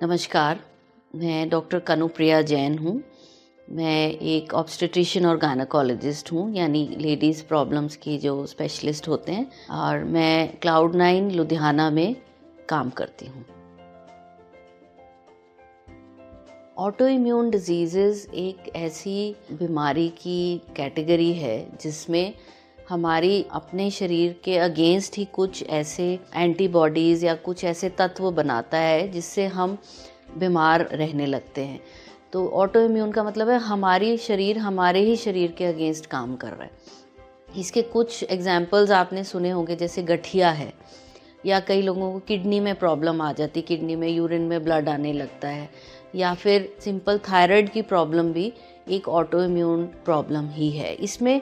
नमस्कार, मैं डॉक्टर कनुप्रिया जैन हूँ। मैं एक ऑब्स्टेट्रिशियन और गायनेकोलॉजिस्ट हूँ, यानी लेडीज़ प्रॉब्लम्स की जो स्पेशलिस्ट होते हैं, और मैं क्लाउड9 लुधियाना में काम करती हूँ। ऑटो इम्यून डिजीज़ेज़ एक ऐसी बीमारी की कैटेगरी है जिसमें हमारी अपने शरीर के अगेंस्ट ही कुछ ऐसे एंटीबॉडीज़ या कुछ ऐसे तत्व बनाता है जिससे हम बीमार रहने लगते हैं। तो ऑटो इम्यून का मतलब है हमारी शरीर हमारे ही शरीर के अगेंस्ट काम कर रहा है। इसके कुछ एग्जाम्पल्स आपने सुने होंगे, जैसे गठिया है, या कई लोगों को किडनी में प्रॉब्लम आ जाती, किडनी में यूरिन में ब्लड आने लगता है, या फिर सिंपल थायराइड की प्रॉब्लम भी एक ऑटो इम्यून प्रॉब्लम ही है। इसमें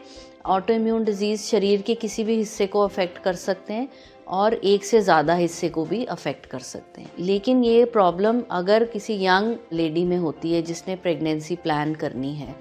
ऑटो इम्यून डिजीज़ शरीर के किसी भी हिस्से को अफेक्ट कर सकते हैं और एक से ज़्यादा हिस्से को भी अफेक्ट कर सकते हैं। लेकिन ये प्रॉब्लम अगर किसी यंग लेडी में होती है जिसने प्रेगनेंसी प्लान करनी है,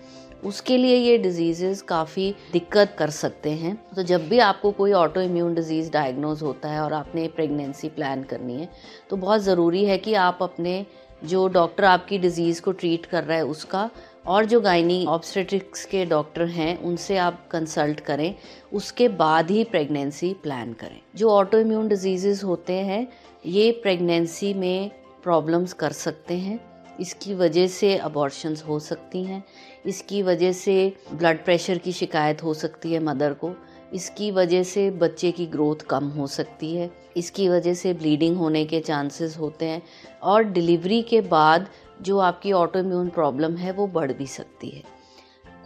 उसके लिए ये डिजीज़ेज़ काफ़ी दिक्कत कर सकते हैं। तो जब भी आपको कोई ऑटो इम्यून डिजीज़ डायग्नोज होता है और आपने प्रेगनेंसी प्लान करनी है, तो बहुत ज़रूरी है कि आप अपने जो डॉक्टर आपकी डिज़ीज़ को ट्रीट कर रहा है उसका, और जो गायनी ऑब्स्टेट्रिक्स के डॉक्टर हैं उनसे आप कंसल्ट करें, उसके बाद ही प्रेगनेंसी प्लान करें। जो ऑटो इम्यून डिजीज़ेज़ होते हैं ये प्रेगनेंसी में प्रॉब्लम्स कर सकते हैं। इसकी वजह से अबॉर्शंस हो सकती हैं, इसकी वजह से ब्लड प्रेशर की शिकायत हो सकती है मदर को, इसकी वजह से बच्चे की ग्रोथ कम हो सकती है, इसकी वजह से ब्लीडिंग होने के चांसेस होते हैं, और डिलीवरी के बाद जो आपकी ऑटो इम्यून प्रॉब्लम है वो बढ़ भी सकती है।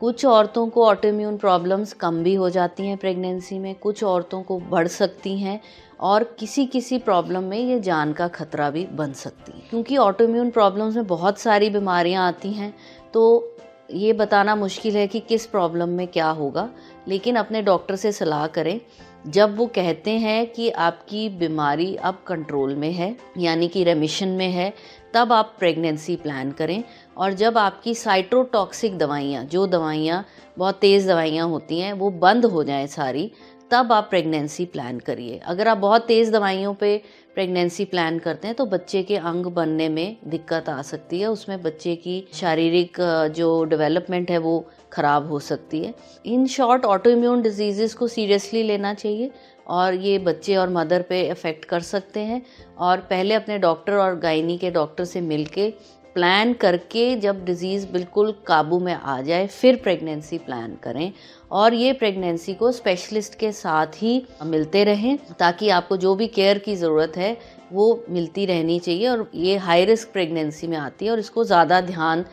कुछ औरतों को ऑटो इम्यून प्रॉब्लम्स कम भी हो जाती हैं प्रेगनेंसी में, कुछ औरतों को बढ़ सकती हैं, और किसी किसी प्रॉब्लम में ये जान का खतरा भी बन सकती है। क्योंकि ऑटो इम्यून प्रॉब्लम्स में बहुत सारी बीमारियां आती हैं, तो ये बताना मुश्किल है कि किस प्रॉब्लम में क्या होगा, लेकिन अपने डॉक्टर से सलाह करें। जब वो कहते हैं कि आपकी बीमारी अब कंट्रोल में है, यानी कि रेमिशन में है, तब आप प्रेगनेंसी प्लान करें। और जब आपकी साइटोटॉक्सिक दवाइयाँ, जो दवाइयाँ बहुत तेज़ दवाइयाँ होती हैं, वो बंद हो जाएं सारी, तब आप प्रेगनेंसी प्लान करिए। अगर आप बहुत तेज़ दवाइयों पे प्रेगनेंसी प्लान करते हैं तो बच्चे के अंग बनने में दिक्कत आ सकती है, उसमें बच्चे की शारीरिक जो डेवलपमेंट है वो ख़राब हो सकती है। In short, auto immune diseases को सीरियसली लेना चाहिए और ये बच्चे और मदर पे इफ़ेक्ट कर सकते हैं। और पहले अपने डॉक्टर और गायनी के डॉक्टर से मिलके प्लान करके, जब डिज़ीज़ बिल्कुल काबू में आ जाए, फिर प्रेगनेंसी प्लान करें। और ये प्रेगनेंसी को स्पेशलिस्ट के साथ ही मिलते रहें, ताकि आपको जो भी केयर की ज़रूरत है वो मिलती रहनी चाहिए। और ये हाई रिस्क प्रेगनेंसी में आती है और इसको ज़्यादा ध्यान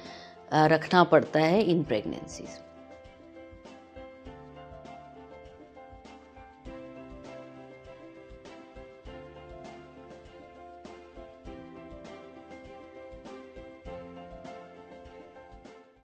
रखना पड़ता है इन प्रेगनेंसीज़।